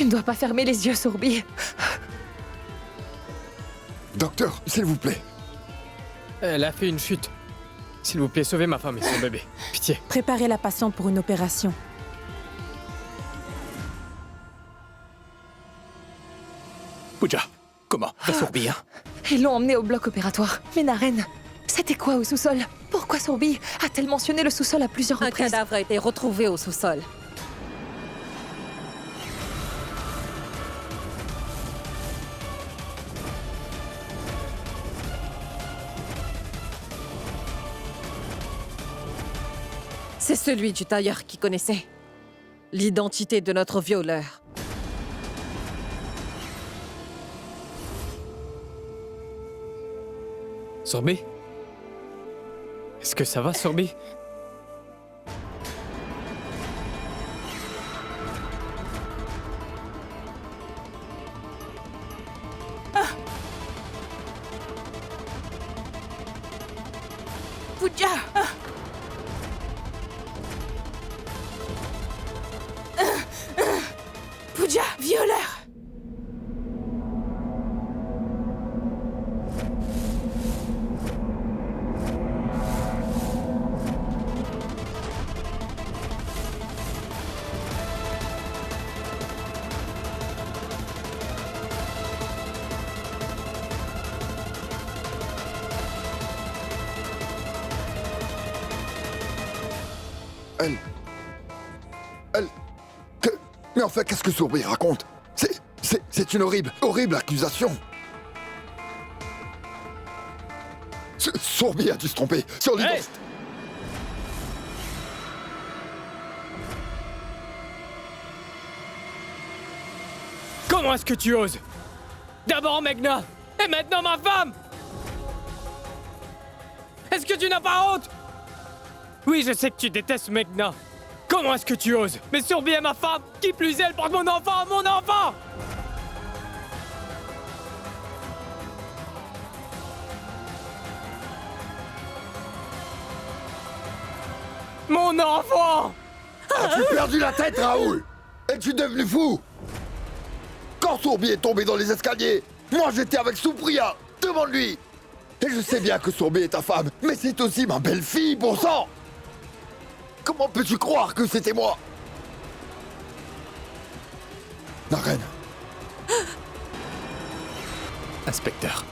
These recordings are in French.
Tu ne dois pas fermer les yeux, Sourbi. Docteur, s'il vous plaît. Elle a fait une chute. S'il vous plaît, sauvez ma femme et son bébé. Pitié. Préparez la patiente pour une opération. Pooja, comment va Sourbi, hein? Ils l'ont emmené au bloc opératoire. Mais Naren, c'était quoi au sous-sol? Pourquoi Sourbi a-t-elle mentionné le sous-sol à plusieurs Un reprises? cadavre a été retrouvé au sous-sol. C'est celui du tailleur qui connaissait l'identité de notre violeur. Sourbi? Est-ce que ça va, Sourbi? Pooja! Pooja, violeur! Mais enfin, qu'est-ce que Sourbi raconte? C'est une horrible accusation. Sourbi a dû se tromper sur l'identité. Comment est-ce que tu oses? D'abord Meghna, et maintenant ma femme! Est-ce que tu n'as pas honte? Oui, je sais que tu détestes Meghna. Comment est-ce que tu oses? Mais Sourbi est ma femme! Qui plus est, elle porte mon enfant! Mon enfant! Mon enfant! As-tu perdu la tête, Raoul? Es-tu devenu fou? Quand Sourbi est tombé dans les escaliers, moi j'étais avec Supriya. Demande-lui. Et je sais bien que Sourbi est ta femme, mais c'est aussi ma belle-fille, bon sang! Comment peux-tu croire que c'était moi? Naren. Inspecteur.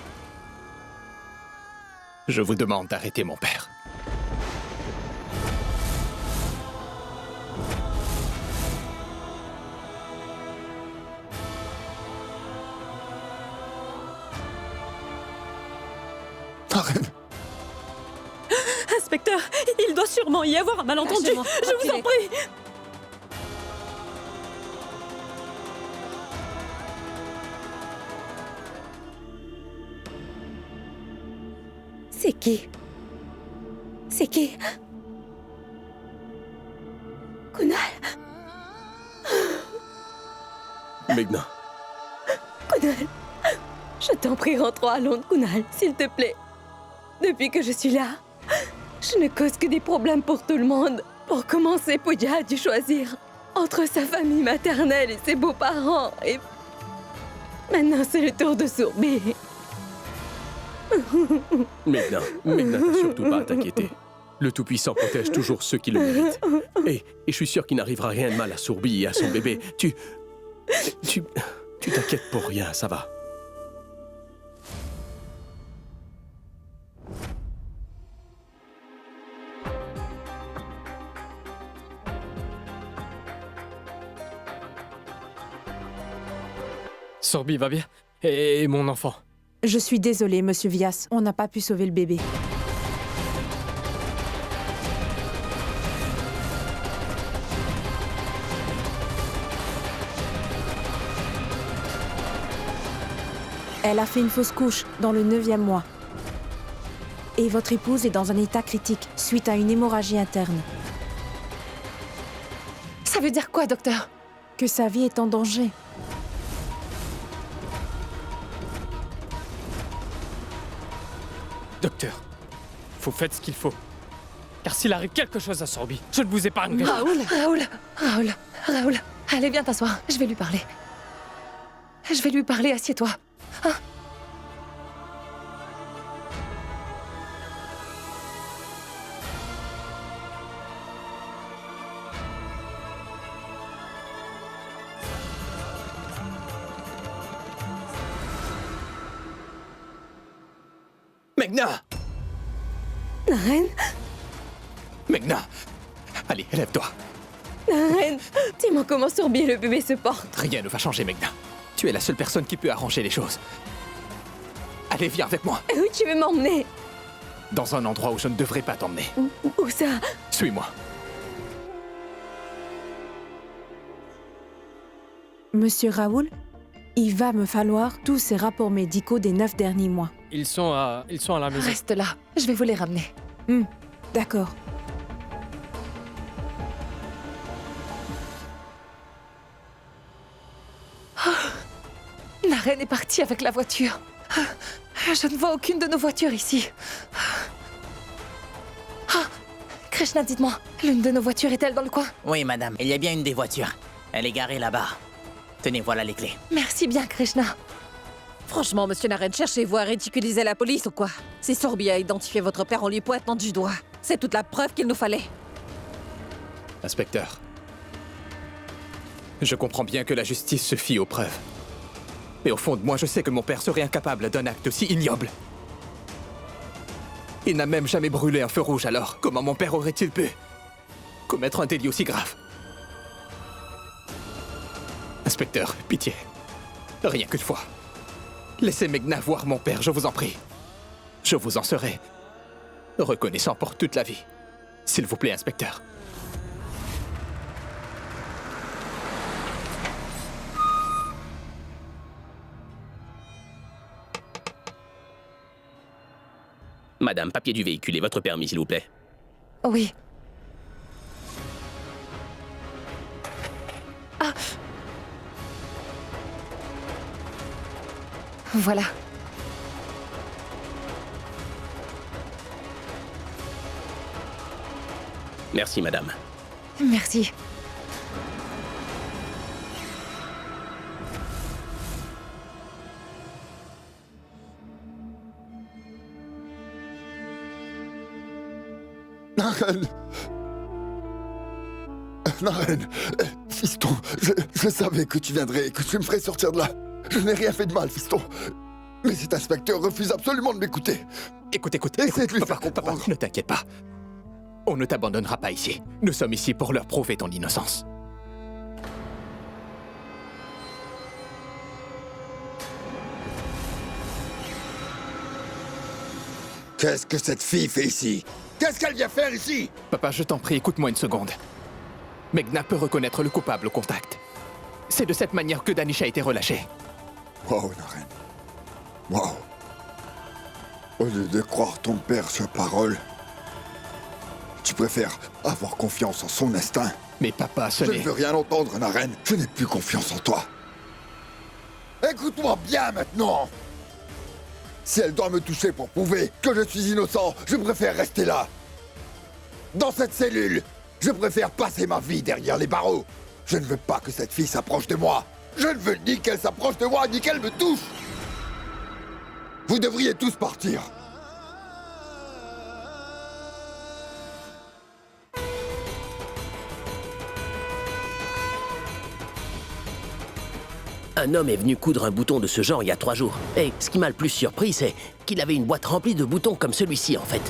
Je vous demande d'arrêter mon père. Naren. Inspecteur, il doit sûrement y avoir un malentendu. Lâchez-moi, Je vous en reculez. prie. C'est qui? C'est qui? Kunal? Meghna. Kunal, je t'en prie, rentrons à Londres, Kunal, s'il te plaît. Depuis que je suis là, je ne cause que des problèmes pour tout le monde. Pour commencer, Pooja a dû choisir entre sa famille maternelle et ses beaux-parents. Et maintenant, c'est le tour de Sourbi. Meghna, t'as surtout pas à t'inquiéter. Le Tout-Puissant protège toujours ceux qui le méritent. Et je suis sûr qu'il n'arrivera rien de mal à Sourbi et à son bébé. Tu t'inquiètes pour rien, ça va. Sourbi va bien? Et mon enfant? Je suis désolée, monsieur Vyas. On n'a pas pu sauver le bébé. Elle a fait une fausse couche dans le 9e mois. Et votre épouse est dans un état critique suite à une hémorragie interne. Ça veut dire quoi, docteur? Que sa vie est en danger. Docteur, vous faites ce qu'il faut. Car s'il arrive quelque chose à Sourbi, je ne vous épargnerai pas. Raoul. Allez, viens t'asseoir, je vais lui parler. Je vais lui parler, assieds-toi. Hein? Meghna! Naren, Meghna! Allez, lève-toi. Naren, dis-moi comment Sorbi et le bébé se portent. Rien ne va changer, Meghna. Tu es la seule personne qui peut arranger les choses. Allez, viens avec moi. Où tu veux m'emmener? Dans un endroit où je ne devrais pas t'emmener. Où ça? Suis-moi. Monsieur Raoul, il va me falloir tous ces rapports médicaux des 9 derniers mois. Ils sont à la maison. Reste là, je vais vous les ramener. D'accord. Naren est partie avec la voiture. Je ne vois aucune de nos voitures ici. Krishna, dites-moi, l'une de nos voitures est-elle dans le coin? Oui, madame, il y a bien une des voitures. Elle est garée là-bas. Tenez, voilà les clés. Merci bien, Krishna. Franchement, monsieur Naren, cherchez-vous à ridiculiser la police ou quoi? Si Sorbi a identifié votre père en lui pointant du doigt, c'est toute la preuve qu'il nous fallait. Inspecteur. Je comprends bien que la justice se fie aux preuves. Mais au fond de moi, je sais que mon père serait incapable d'un acte aussi ignoble. Il n'a même jamais brûlé un feu rouge, alors comment mon père aurait-il pu commettre un délit aussi grave? Inspecteur, pitié. Rien qu'une fois. Laissez Meghna voir mon père, je vous en prie. Je vous en serai reconnaissant pour toute la vie. S'il vous plaît, inspecteur. Madame, papier du véhicule et votre permis, s'il vous plaît. Oui. Ah! Voilà. Merci, madame. Merci. Naren! Naren! Fiston, je savais que tu viendrais et que tu me ferais sortir de là. Je n'ai rien fait de mal, fiston. Mais cet inspecteur refuse absolument de m'écouter. Écoute, Essaie de lui faire papa, comprendre. ne t'inquiète pas. On ne t'abandonnera pas ici. Nous sommes ici pour leur prouver ton innocence. Qu'est-ce que cette fille fait ici? Qu'est-ce qu'elle vient faire ici? Papa, je t'en prie, écoute-moi une seconde. Meghna peut reconnaître le coupable au contact. C'est de cette manière que Danish a été relâché. Wow, Naren. Wow. Au lieu de croire ton père sur parole, tu préfères avoir confiance en son instinct. Mais papa, ce Je ne n'est... veux rien entendre, Naren. Je n'ai plus confiance en toi. Écoute-moi bien maintenant. Si elle doit me toucher pour prouver que je suis innocent, je préfère rester là. Dans cette cellule, je préfère passer ma vie derrière les barreaux. Je ne veux pas que cette fille s'approche de moi. Je ne veux ni qu'elle s'approche de moi, ni qu'elle me touche. Vous devriez tous partir. Un homme est venu coudre un bouton de ce genre il y a 3 jours. Et ce qui m'a le plus surpris, c'est qu'il avait une boîte remplie de boutons comme celui-ci, en fait.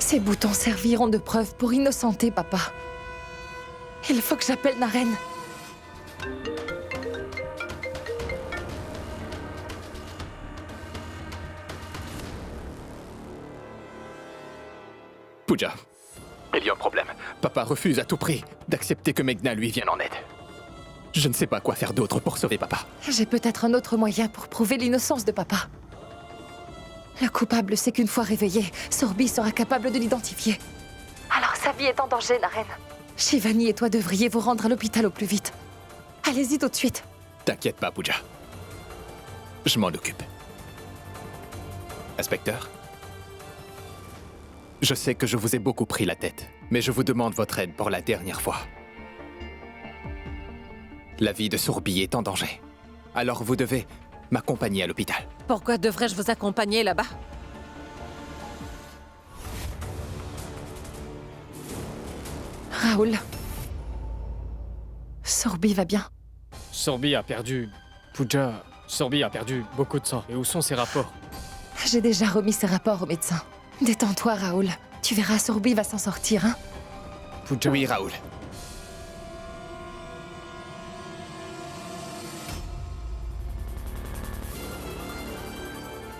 Ces boutons serviront de preuve pour innocenter papa. Il faut que j'appelle Naren. Pooja, il y a un problème. Papa refuse à tout prix d'accepter que Meghna lui vienne en aide. Je ne sais pas quoi faire d'autre pour sauver papa. J'ai peut-être un autre moyen pour prouver l'innocence de papa. Le coupable sait qu'une fois réveillé, Sorbi sera capable de l'identifier. Alors sa vie est en danger, Naren. Shivani et toi devriez vous rendre à l'hôpital au plus vite. Allez-y tout de suite. T'inquiète pas, Pooja. Je m'en occupe. Inspecteur, Je sais que je vous ai beaucoup pris la tête, mais je vous demande votre aide pour la dernière fois. La vie de Sourby est en danger. Alors vous devez m'accompagner à l'hôpital. Pourquoi devrais-je vous accompagner là-bas? Raoul. Sourby va bien. Sourby a perdu... Pooja... Sourby a perdu beaucoup de sang. Et où sont ses rapports? J'ai déjà remis ses rapports au médecin. Détends-toi, Raoul. Tu verras, Sourby va s'en sortir, hein? Pooja... Oui, Raoul.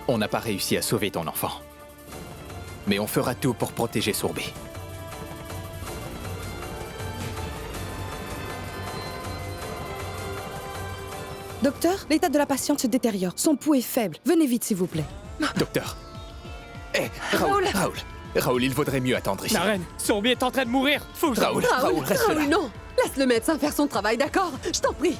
On n'a pas réussi à sauver ton enfant. Mais on fera tout pour protéger Sourby. Docteur, l'état de la patiente se détériore. Son pouls est faible. Venez vite, s'il vous plaît. Docteur. Hé, Raoul, Raoul, il vaudrait mieux attendre ici. Naren, Sourby est en train de mourir. Faut... Raoul, reste là. non! Laisse le médecin faire son travail, d'accord? Je t'en prie!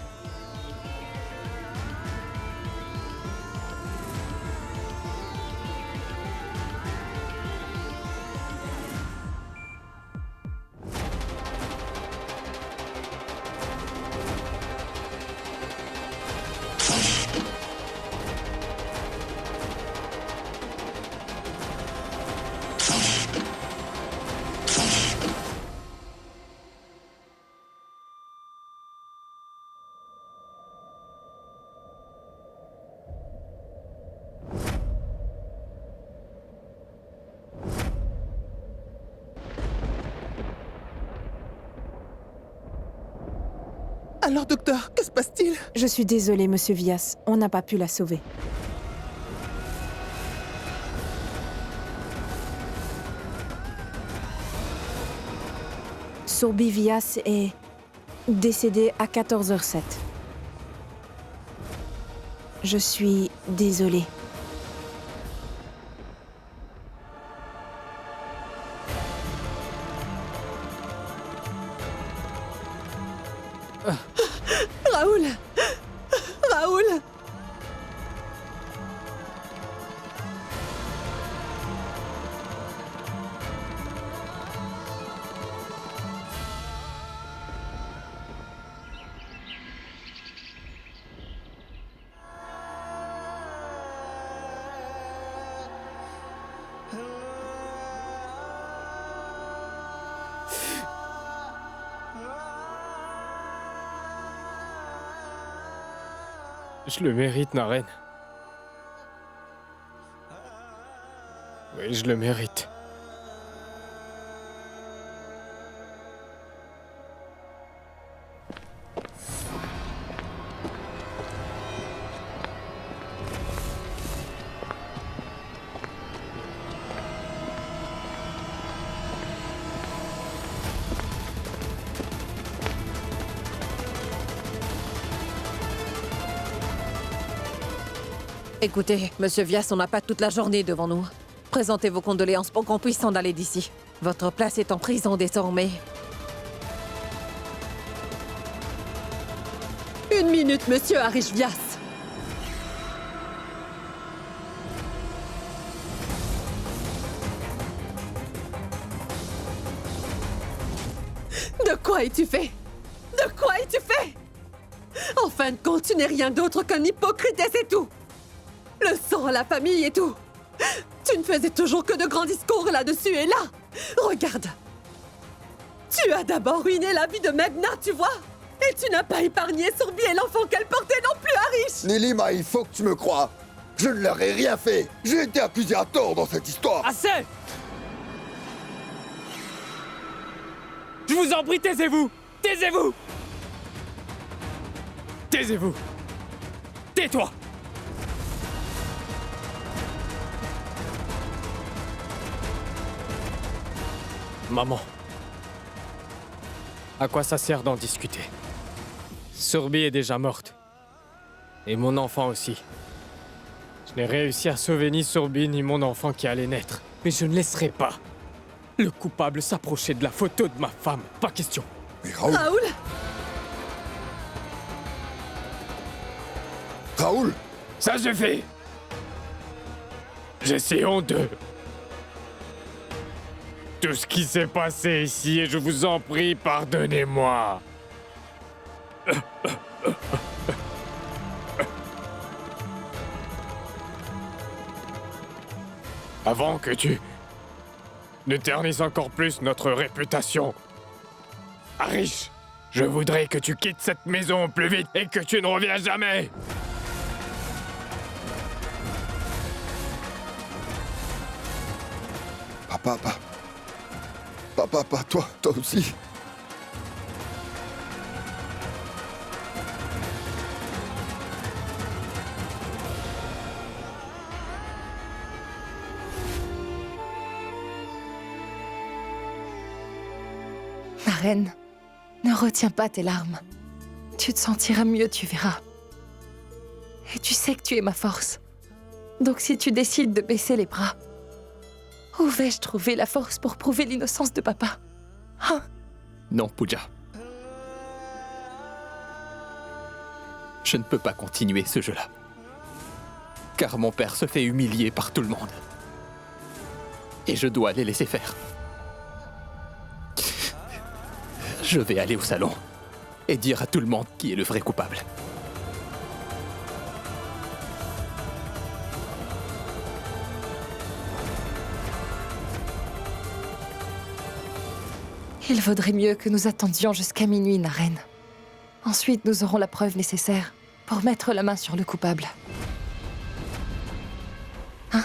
Alors, docteur, que se passe-t-il? Je suis désolée, monsieur Vias. On n'a pas pu la sauver. Sourby Vias est décédée à 14h07. Je suis désolée. Raoul! Raoul! Je le mérite, Naren. Oui, je le mérite. Écoutez, monsieur Vias, on n'a pas toute la journée devant nous. Présentez vos condoléances pour qu'on puisse s'en aller d'ici. Votre place est en prison désormais. 1 minute, monsieur Harish Vias. De quoi es-tu fait? De quoi es-tu fait? En fin de compte, tu n'es rien d'autre qu'un hypocrite et c'est tout. Le sang à la famille et tout. Tu ne faisais toujours que de grands discours là-dessus et là. Regarde. Tu as d'abord ruiné la vie de Meghna, tu vois? Et tu n'as pas épargné Sourby et l'enfant qu'elle portait non plus, Harish. Nilima, il faut que tu me crois. Je ne leur ai rien fait. J'ai été accusé à tort dans cette histoire. Assez! Je vous en prie, taisez-vous! Taisez-vous! Taisez-vous! Tais-toi! Maman. À quoi ça sert d'en discuter? Sourby est déjà morte. Et mon enfant aussi. Je n'ai réussi à sauver ni Sourby ni mon enfant qui allait naître. Mais je ne laisserai pas le coupable s'approcher de la photo de ma femme. Pas question. Mais Raoul... Raoul! Raoul! Ça suffit! J'ai si honte d'eux. tout ce qui s'est passé ici et je vous en prie, pardonnez-moi. Avant que tu ne ternisses encore plus notre réputation, Arish, je voudrais que tu quittes cette maison au plus vite et que tu ne reviens jamais. Papa, toi aussi. Ma reine, ne retiens pas tes larmes. Tu te sentiras mieux, tu verras. Et tu sais que tu es ma force. Donc si tu décides de baisser les bras, où vais-je trouver la force pour prouver l'innocence de papa? Hein? Non, Pooja. Je ne peux pas continuer ce jeu-là. Car mon père se fait humilier par tout le monde. Et je dois les laisser faire. Je vais aller au salon et dire à tout le monde qui est le vrai coupable. Il vaudrait mieux que nous attendions jusqu'à minuit, Naren. Ensuite, nous aurons la preuve nécessaire pour mettre la main sur le coupable. Hein?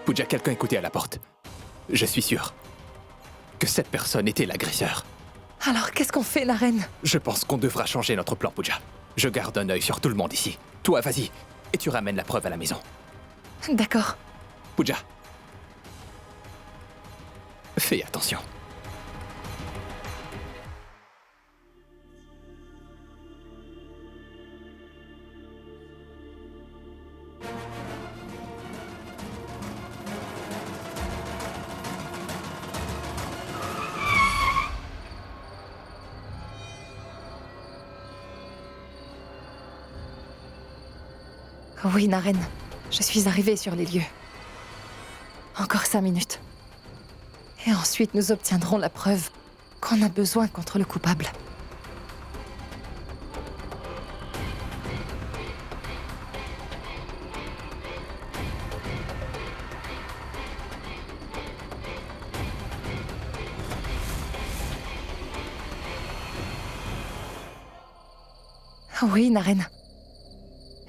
Pooja, quelqu'un écoutait à la porte. Je suis sûr que cette personne était l'agresseur. Alors, qu'est-ce qu'on fait, Naren? Je pense qu'on devra changer notre plan, Pooja. Je garde un œil sur tout le monde ici. Toi, vas-y, et tu ramènes la preuve à la maison. D'accord. Pooja, fais attention. Oui, Naren. Je suis arrivée sur les lieux. Encore 5 minutes. Et ensuite, nous obtiendrons la preuve qu'on a besoin contre le coupable. Oui, Naren.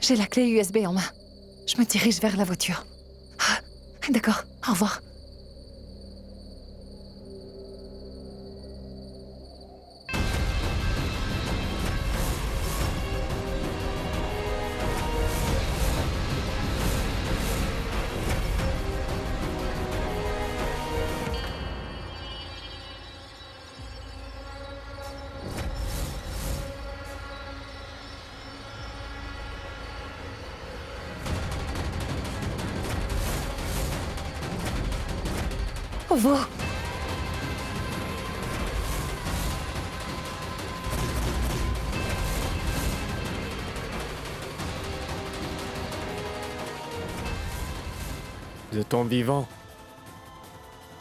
J'ai la clé USB en main. Je me dirige vers la voiture. Ah, d'accord, au revoir. Au revoir. De ton vivant,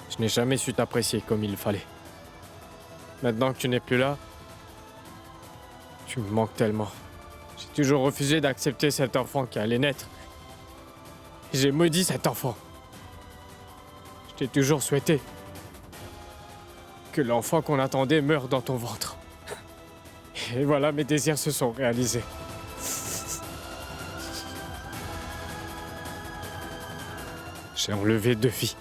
je n'ai jamais su t'apprécier comme il fallait. Maintenant que tu n'es plus là, tu me manques tellement. J'ai toujours refusé d'accepter cet enfant qui allait naître. J'ai maudit cet enfant. J'ai toujours souhaité que l'enfant qu'on attendait meure dans ton ventre. Et voilà, mes désirs se sont réalisés. J'ai enlevé 2 vies.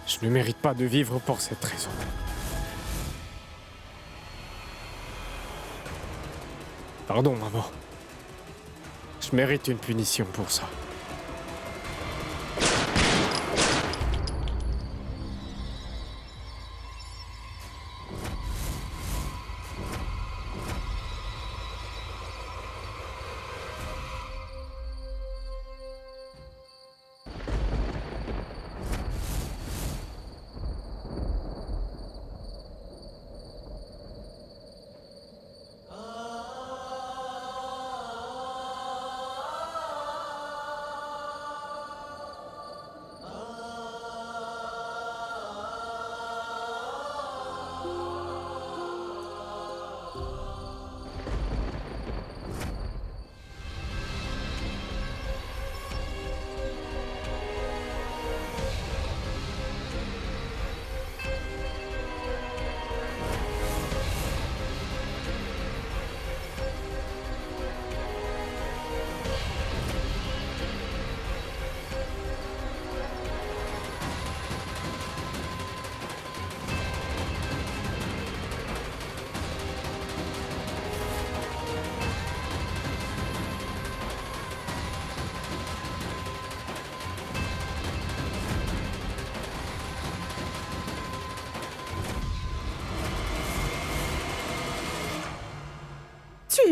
Je ne mérite pas de vivre pour cette raison. Pardon, maman. Je mérite une punition pour ça.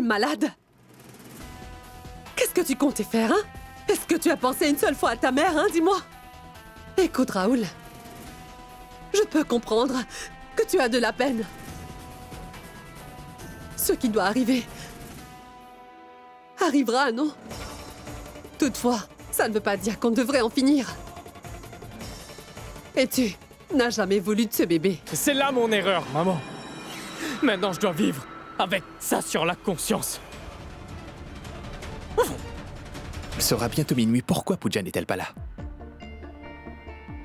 es malade. Qu'est-ce que tu comptais faire, hein? Est-ce que tu as pensé une seule fois à ta mère, hein? Dis-moi. Écoute, Raoul. Je peux comprendre que tu as de la peine. Ce qui doit arriver arrivera, non? Toutefois, ça ne veut pas dire qu'on devrait en finir. Et tu n'as jamais voulu de ce bébé. C'est là mon erreur, maman. Maintenant, je dois vivre avec ça sur la conscience. Il sera bientôt minuit. Pourquoi Pooja n'est-elle pas là?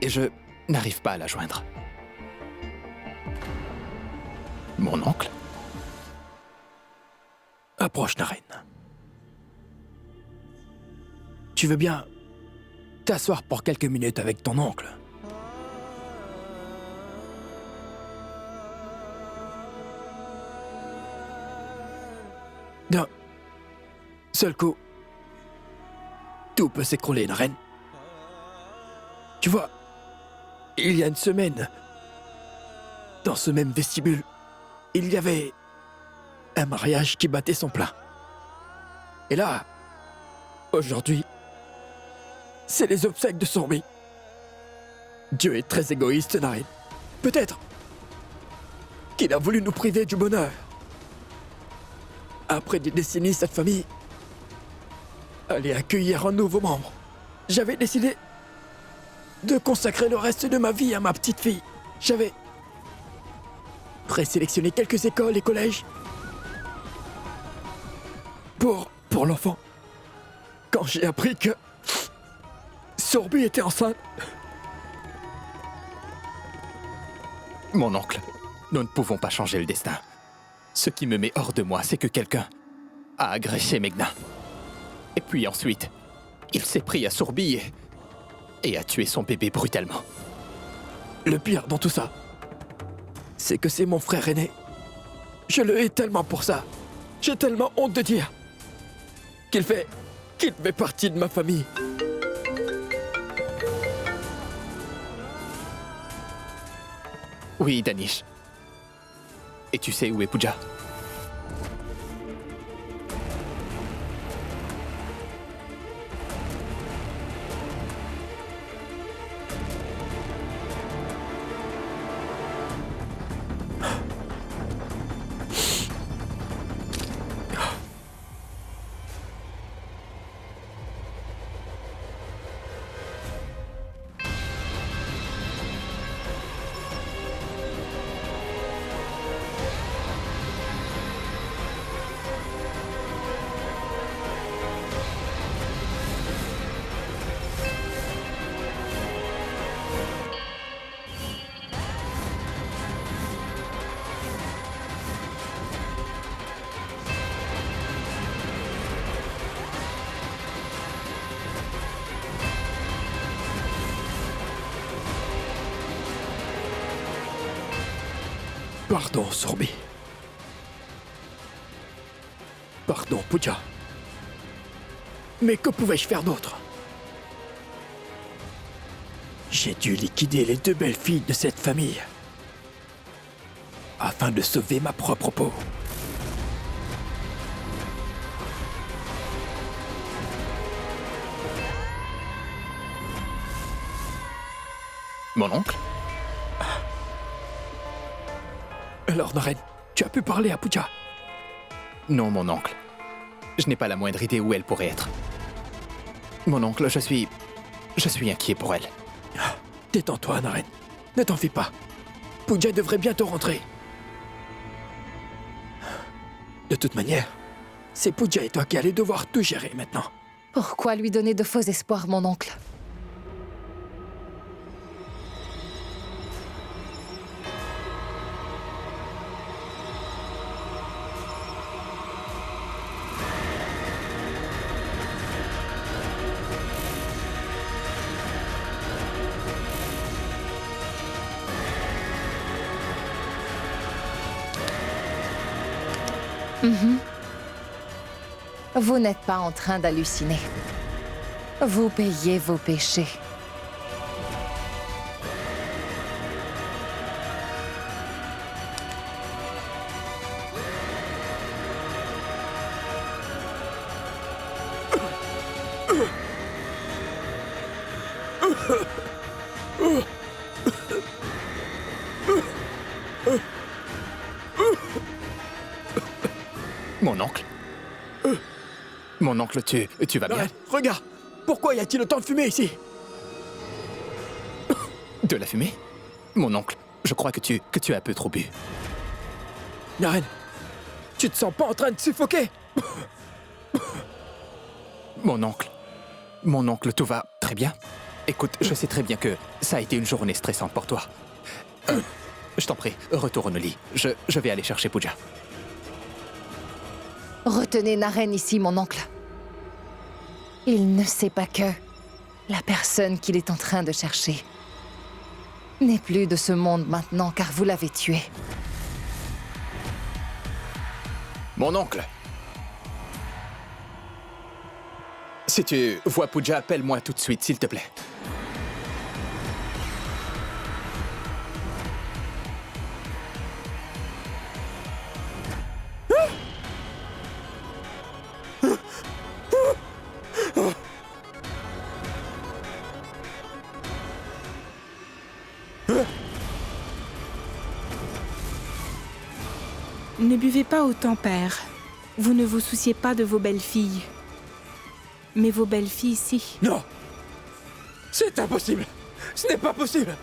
Et je n'arrive pas à la joindre. Mon oncle? Approche, Naren. Tu veux bien t'asseoir pour quelques minutes avec ton oncle? D'un seul coup, tout peut s'écrouler, Naren. Tu vois, il y a une semaine, dans ce même vestibule, il y avait un mariage qui battait son plein. Et là, aujourd'hui, c'est les obsèques de Sorbi. Dieu est très égoïste, Naren. Peut-être qu'il a voulu nous priver du bonheur. Après des décennies, cette famille allait accueillir un nouveau membre. J'avais décidé de consacrer le reste de ma vie à ma petite fille. J'avais présélectionné quelques écoles et collèges pour l'enfant. Quand j'ai appris que Sorbi était enceinte... Mon oncle, nous ne pouvons pas changer le destin. Ce qui me met hors de moi, c'est que quelqu'un a agressé Meghna. Et puis ensuite, il s'est pris à Sorbi et a tué son bébé brutalement. Le pire dans tout ça, c'est que c'est mon frère aîné. Je le hais tellement pour ça. J'ai tellement honte de dire qu'il fait partie de ma famille. Oui, Danish. Et tu sais où est Pooja? Pardon, Sorbi. Pardon, Pooja. Mais que pouvais-je faire d'autre? J'ai dû liquider les deux belles filles de cette famille afin de sauver ma propre peau. Mon oncle? Alors, Naren, tu as pu parler à Pooja? Non, mon oncle. Je n'ai pas la moindre idée où elle pourrait être. Mon oncle, je suis inquiet pour elle. Détends-toi, Naren. Ne t'en fie pas. Pooja devrait bientôt rentrer. De toute manière, c'est Pooja et toi qui allez devoir tout gérer maintenant. Pourquoi lui donner de faux espoirs, mon oncle? Vous n'êtes pas en train d'halluciner. Vous payez vos péchés. Mon oncle, tu vas bien? Naren, regarde! Pourquoi y a-t-il autant de fumée ici? De la fumée? Mon oncle, je crois que tu as un peu trop bu. Naren, tu te sens pas en train de suffoquer? Mon oncle, tout va très bien? Écoute, je sais très bien que ça a été une journée stressante pour toi. Je t'en prie, retourne au lit. Je vais aller chercher Pooja. Retenez Naren ici, mon oncle. Il ne sait pas que la personne qu'il est en train de chercher n'est plus de ce monde maintenant, car vous l'avez tué. Mon oncle! Si tu vois Pooja, appelle-moi tout de suite, s'il te plaît. Ne buvez pas autant, père. Vous ne vous souciez pas de vos belles-filles. Mais vos belles-filles ici. Non! C'est impossible! Ce n'est pas possible!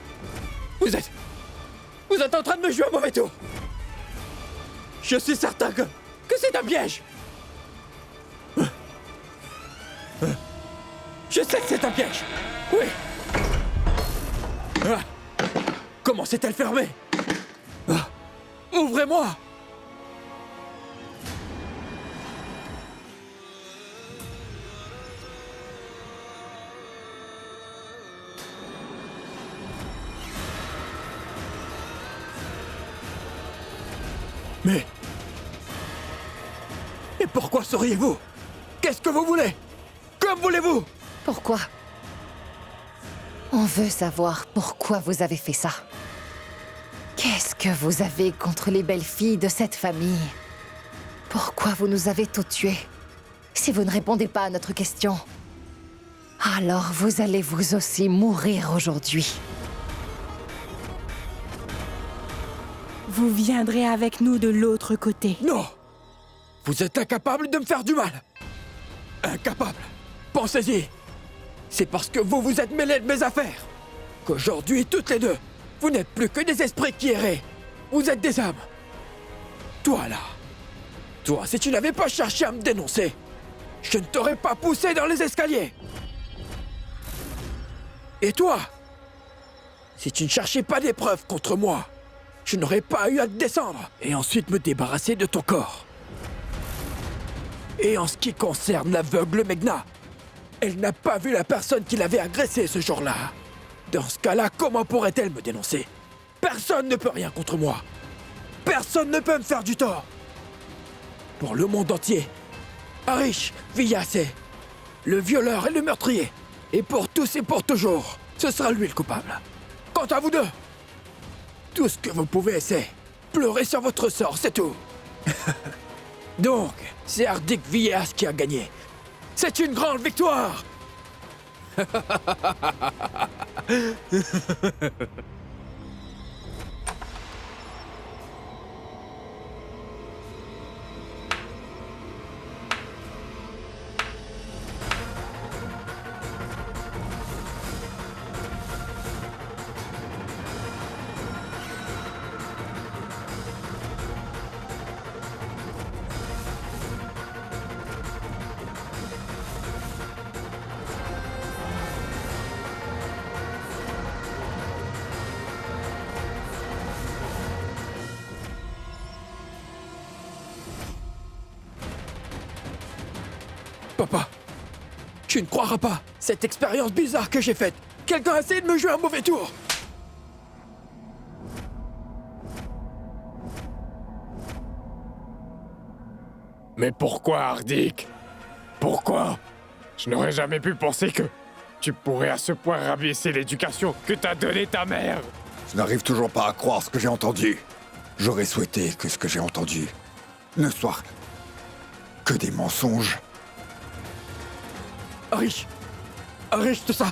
Vous êtes en train de me jouer un mauvais tour! Je suis certain que c'est un piège! Je sais que c'est un piège! Oui! Ah. Comment s'est-elle fermée? Ah. Ouvrez-moi! Mais pourquoi seriez-vous? Qu'est-ce que vous voulez? Comme voulez-vous? Pourquoi? On veut savoir pourquoi vous avez fait ça. Qu'est-ce que vous avez contre les belles filles de cette famille? Pourquoi vous nous avez tous tués? Si vous ne répondez pas à notre question, alors vous allez vous aussi mourir aujourd'hui. Vous viendrez avec nous de l'autre côté. Non! Vous êtes incapable de me faire du mal! Incapable! Pensez-y! C'est parce que vous vous êtes mêlés de mes affaires qu'aujourd'hui, toutes les deux, vous n'êtes plus que des esprits qui erraient. Vous êtes des âmes. Toi, là. Toi, si tu n'avais pas cherché à me dénoncer, je ne t'aurais pas poussé dans les escaliers. Et toi, si tu ne cherchais pas des preuves contre moi, je n'aurais pas eu à te descendre et ensuite me débarrasser de ton corps. Et en ce qui concerne l'aveugle Meghna, elle n'a pas vu la personne qui l'avait agressée ce jour-là. Dans ce cas-là, comment pourrait-elle me dénoncer? Personne ne peut rien contre moi. Personne ne peut me faire du tort. Pour le monde entier, Arish Viyase, le violeur et le meurtrier. Et pour tous et pour toujours, ce sera lui le coupable. Quant à vous deux, tout ce que vous pouvez, c'est pleurer sur votre sort, c'est tout. Donc, c'est Hardik Viyase qui a gagné. C'est une grande victoire. Papa, tu ne croiras pas cette expérience bizarre que j'ai faite. Quelqu'un a essayé de me jouer un mauvais tour. Mais pourquoi, Hardik? Pourquoi? Je n'aurais jamais pu penser que tu pourrais à ce point rabaisser l'éducation que t'a donnée ta mère. Je n'arrive toujours pas à croire ce que j'ai entendu. J'aurais souhaité que ce que j'ai entendu ne soit que des mensonges. Arish, tout ça,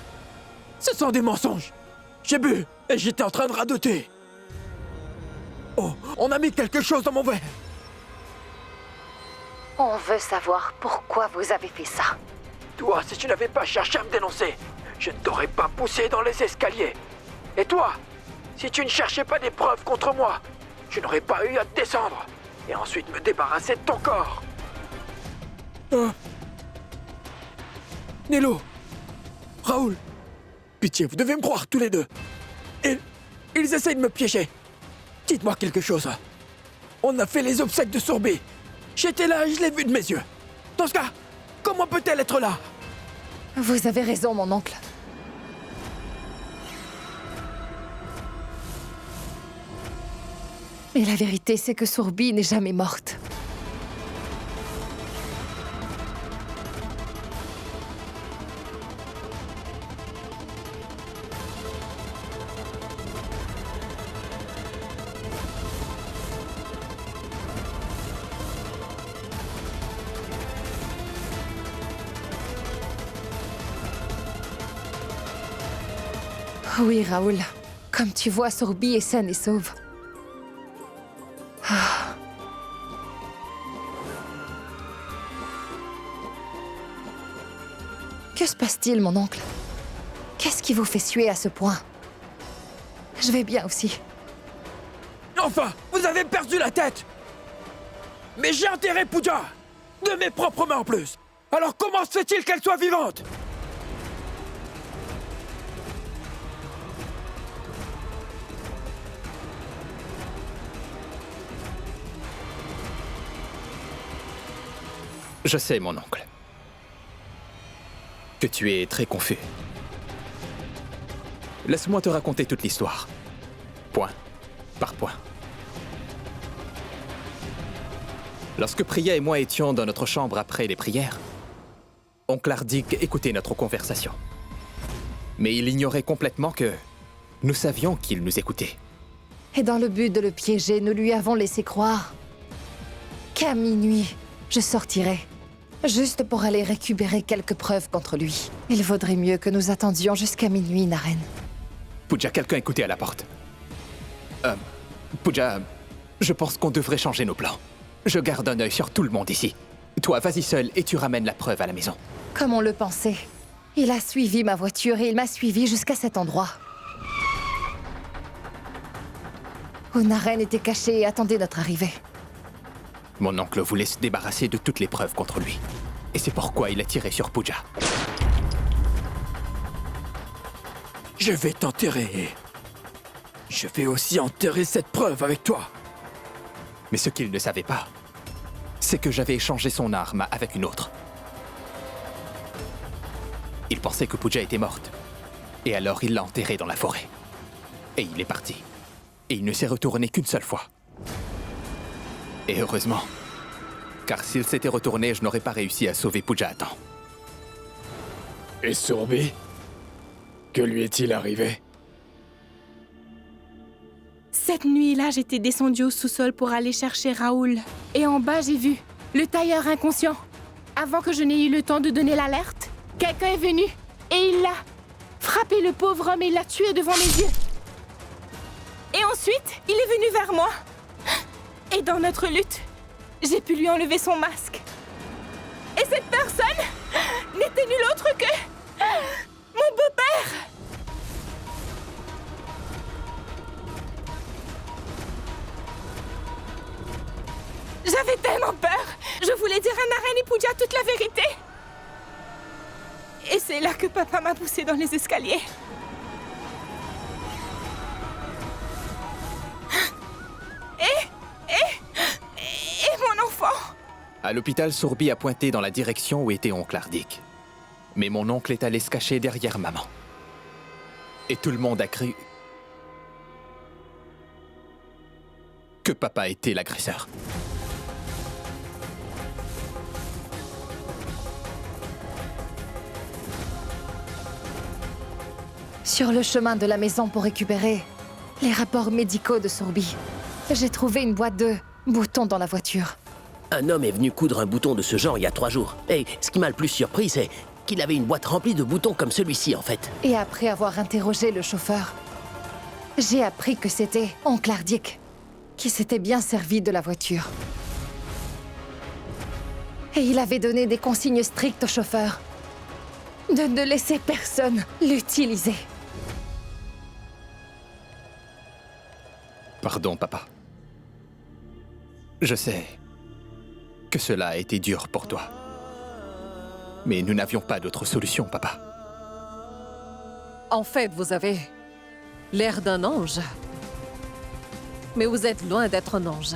ce sont des mensonges. J'ai bu et j'étais en train de radoter. Oh, on a mis quelque chose dans mon verre. On veut savoir pourquoi vous avez fait ça. Toi, si tu n'avais pas cherché à me dénoncer, je ne t'aurais pas poussé dans les escaliers. Et toi, si tu ne cherchais pas des preuves contre moi, je n'aurais pas eu à te descendre et ensuite me débarrasser de ton corps. Nello, Raoul, pitié, vous devez me croire tous les deux. Ils essayent de me piéger. Dites-moi quelque chose. On a fait les obsèques de Sourbi. J'étais là et je l'ai vu de mes yeux. Dans ce cas, comment peut-elle être là? Vous avez raison, mon oncle. Mais la vérité, c'est que Sourbi n'est jamais morte. Oui, Raoul. Comme tu vois, Sourbi est saine et sauve. Ah. Que se passe-t-il, mon oncle? Qu'est-ce qui vous fait suer à ce point? Je vais bien aussi. Enfin, vous avez perdu la tête! Mais j'ai enterré Pooja! De mes propres mains en plus! Alors comment se fait-il qu'elle soit vivante? Je sais, mon oncle, que tu es très confus. Laisse-moi te raconter toute l'histoire, point par point. Lorsque Priya et moi étions dans notre chambre après les prières, oncle Hardik écoutait notre conversation. Mais il ignorait complètement que nous savions qu'il nous écoutait. Et dans le but de le piéger, nous lui avons laissé croire qu'à minuit, je sortirai. Juste pour aller récupérer quelques preuves contre lui. Il vaudrait mieux que nous attendions jusqu'à minuit, Naren. Pooja, quelqu'un écoutait à la porte. Pooja, je pense qu'on devrait changer nos plans. Je garde un œil sur tout le monde ici. Toi, vas-y seul et tu ramènes la preuve à la maison. Comme on le pensait. Il a suivi ma voiture et il m'a suivi jusqu'à cet endroit. Où Naren était caché et attendait notre arrivée. Mon oncle voulait se débarrasser de toutes les preuves contre lui. Et c'est pourquoi il a tiré sur Pooja. Je vais t'enterrer. Je vais aussi enterrer cette preuve avec toi. Mais ce qu'il ne savait pas, c'est que j'avais échangé son arme avec une autre. Il pensait que Pooja était morte. Et alors il l'a enterrée dans la forêt. Et il est parti. Et il ne s'est retourné qu'une seule fois. Et heureusement, car s'il s'était retourné, je n'aurais pas réussi à sauver Pooja à temps. Et Sourbi? Que lui est-il arrivé? Cette nuit-là, j'étais descendue au sous-sol pour aller chercher Raoul. Et en bas, j'ai vu le tailleur inconscient. Avant que je n'ai eu le temps de donner l'alerte, quelqu'un est venu et il l'a frappé le pauvre homme et l'a tué devant mes yeux. Et ensuite, il est venu vers moi. Et dans notre lutte, j'ai pu lui enlever son masque. Et cette personne n'était nul autre que mon beau-père. J'avais tellement peur. Je voulais dire à Naren et Pooja toute la vérité. Et c'est là que papa m'a poussée dans les escaliers. Et mon enfant. À l'hôpital, Sourbi a pointé dans la direction où était oncle Hardik. Mais mon oncle est allé se cacher derrière maman. Et tout le monde a cru que papa était l'agresseur. Sur le chemin de la maison pour récupérer les rapports médicaux de Sourbi, j'ai trouvé une boîte de boutons dans la voiture. Un homme est venu coudre un bouton de ce genre il y a 3 jours. Et ce qui m'a le plus surpris, c'est qu'il avait une boîte remplie de boutons comme celui-ci, en fait. Et après avoir interrogé le chauffeur, j'ai appris que c'était oncle Hardik qui s'était bien servi de la voiture. Et il avait donné des consignes strictes au chauffeur. De ne laisser personne l'utiliser. Pardon, papa. Je sais que cela a été dur pour toi. Mais nous n'avions pas d'autre solution, papa. En fait, vous avez l'air d'un ange. Mais vous êtes loin d'être un ange.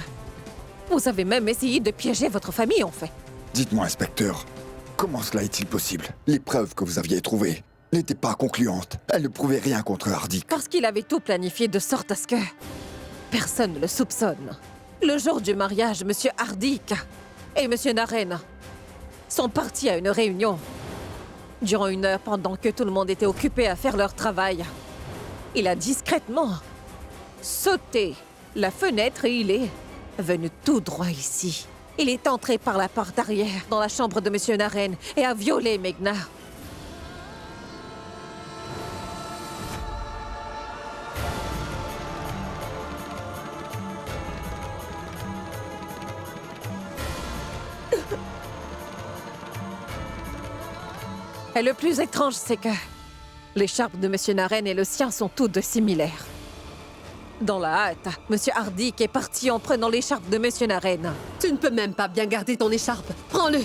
Vous avez même essayé de piéger votre famille, en fait. Dites-moi, inspecteur, comment cela est-il possible? Les preuves que vous aviez trouvées n'étaient pas concluantes. Elles ne prouvaient rien contre Hardik. Parce qu'il avait tout planifié de sorte à ce que personne ne le soupçonne. Le jour du mariage, Monsieur Hardik et Monsieur Naren sont partis à une réunion. Durant 1 heure, pendant que tout le monde était occupé à faire leur travail, il a discrètement sauté la fenêtre et il est venu tout droit ici. Il est entré par la porte arrière dans la chambre de Monsieur Naren et a violé Meghna. Et le plus étrange, c'est que l'écharpe de Monsieur Naren et le sien sont tous deux similaires. Dans la hâte, Monsieur Hardik est parti en prenant l'écharpe de Monsieur Naren. Tu ne peux même pas bien garder ton écharpe. Prends-le.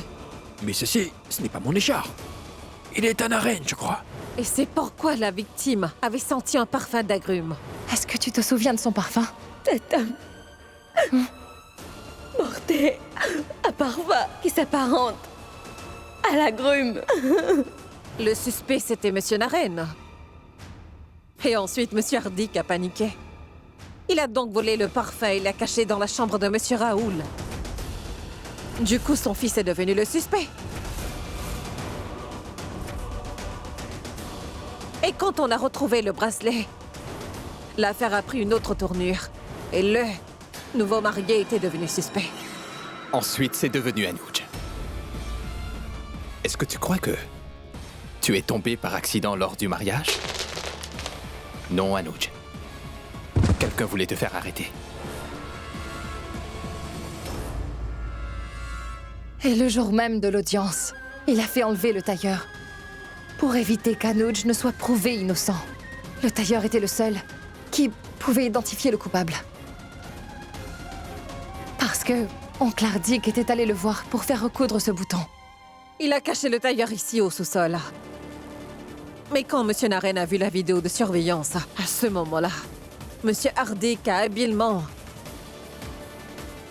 Mais ce n'est pas mon écharpe. Il est un arène, je crois. Et c'est pourquoi la victime avait senti un parfum d'agrumes. Est-ce que tu te souviens de son parfum? Cet homme portait un parfum qui s'apparente à l'agrume. Le suspect, c'était Monsieur Naren. Et ensuite, Monsieur Hardik a paniqué. Il a donc volé le parfum et l'a caché dans la chambre de Monsieur Raoul. Du coup, son fils est devenu le suspect. Et quand on a retrouvé le bracelet, l'affaire a pris une autre tournure. Et le nouveau marié était devenu suspect. Ensuite, c'est devenu Anouj. Est-ce que tu crois que tu es tombé par accident lors du mariage? Non, Anouj. Quelqu'un voulait te faire arrêter. Et le jour même de l'audience, il a fait enlever le tailleur. Pour éviter qu'Anouj ne soit prouvé innocent. Le tailleur était le seul qui pouvait identifier le coupable. Parce que oncle Hardik était allé le voir pour faire recoudre ce bouton. Il a caché le tailleur ici au sous-sol. Mais quand Monsieur Naren a vu la vidéo de surveillance, à ce moment-là, Monsieur Hardik a habilement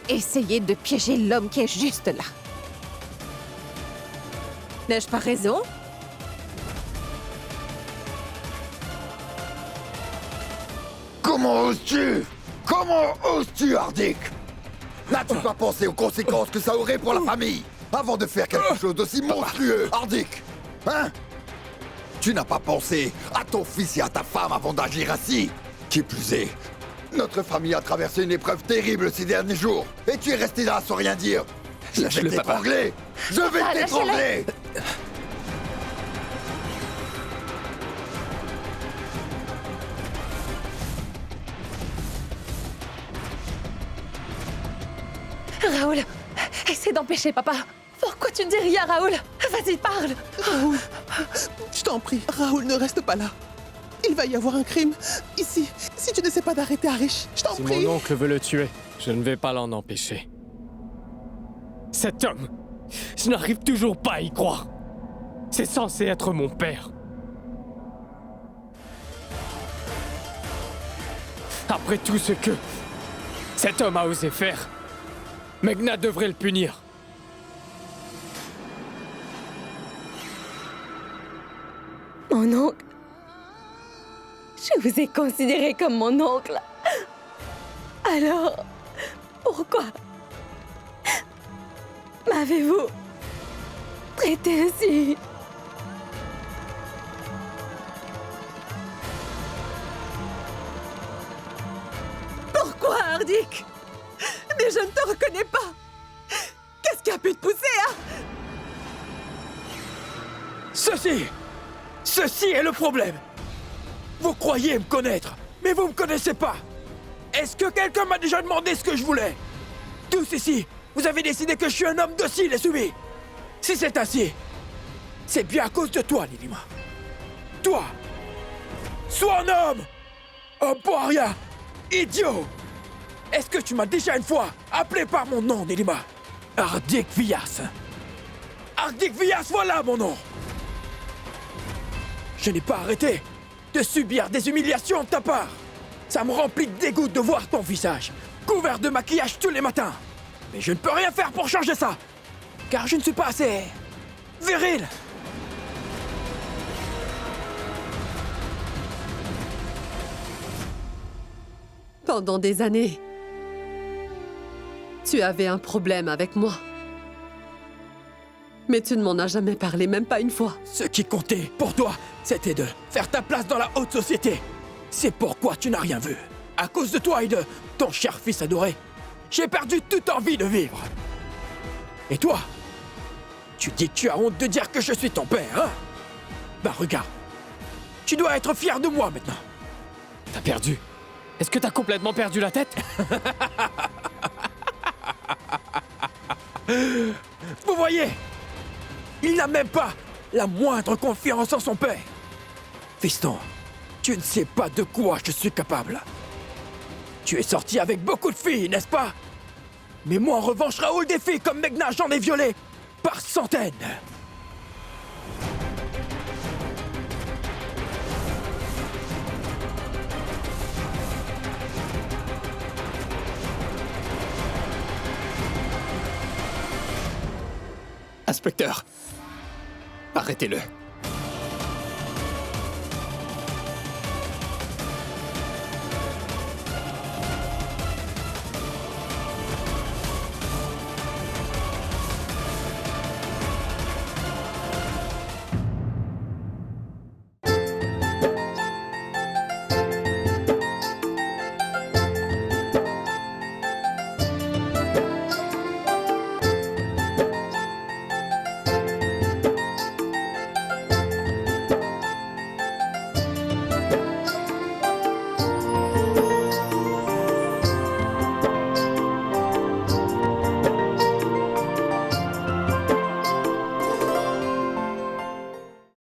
essayé de piéger l'homme qui est juste là. N'ai-je pas raison? Comment oses-tu? Comment oses-tu, Hardik? N'as-tu pas pensé aux conséquences que ça aurait pour la famille avant de faire quelque chose d'aussi monstrueux, Hardik? Hein? Tu n'as pas pensé à ton fils et à ta femme avant d'agir ainsi? Qui plus est, notre famille a traversé une épreuve terrible ces derniers jours. Et tu es resté là sans rien dire. Je vais t'étrangler. Je vais t'étrangler. Raoul, essaie d'empêcher papa. Pourquoi tu ne dis rien, Raoul? Vas-y, parle. Raoul, je t'en prie, Raoul, ne reste pas là. Il va y avoir un crime, ici, si tu n'essaies pas d'arrêter Arish, je t'en prie. Si mon oncle veut le tuer, je ne vais pas l'en empêcher. Cet homme, je n'arrive toujours pas à y croire. C'est censé être mon père. Après tout ce que cet homme a osé faire, Meghna devrait le punir. Mon oncle? Je vous ai considéré comme mon oncle. Alors, pourquoi m'avez-vous traité ainsi? Pourquoi, Hardik? Mais je ne te reconnais pas. Qu'est-ce qui a pu te pousser à... Ceci est le problème. Vous croyez me connaître, mais vous me connaissez pas. Est-ce que quelqu'un m'a déjà demandé ce que je voulais? Tous ici, vous avez décidé que je suis un homme docile et soumis. Si c'est ainsi, c'est bien à cause de toi, Nilima. Toi! Sois un homme! Un paria! Idiot! Est-ce que tu m'as déjà une fois appelé par mon nom, Nilima? Ardik Vyas. Ardik Vyas, voilà mon nom! Je n'ai pas arrêté de subir des humiliations de ta part. Ça me remplit de dégoût de voir ton visage couvert de maquillage tous les matins. Mais je ne peux rien faire pour changer ça, car je ne suis pas assez viril. Pendant des années, tu avais un problème avec moi. Mais tu ne m'en as jamais parlé, même pas une fois. Ce qui comptait pour toi, c'était de faire ta place dans la haute société. C'est pourquoi tu n'as rien vu. À cause de toi et de ton cher fils adoré, j'ai perdu toute envie de vivre. Et toi, tu dis que tu as honte de dire que je suis ton père, hein? Bah regarde, tu dois être fier de moi maintenant. T'as perdu. Est-ce que t'as complètement perdu la tête? Vous voyez? Il n'a même pas la moindre confiance en son père. Fiston, tu ne sais pas de quoi je suis capable. Tu es sorti avec beaucoup de filles, n'est-ce pas? Mais moi, en revanche, Raoul, des filles comme Meghna, j'en ai violé par centaines. Inspecteur, arrêtez-le.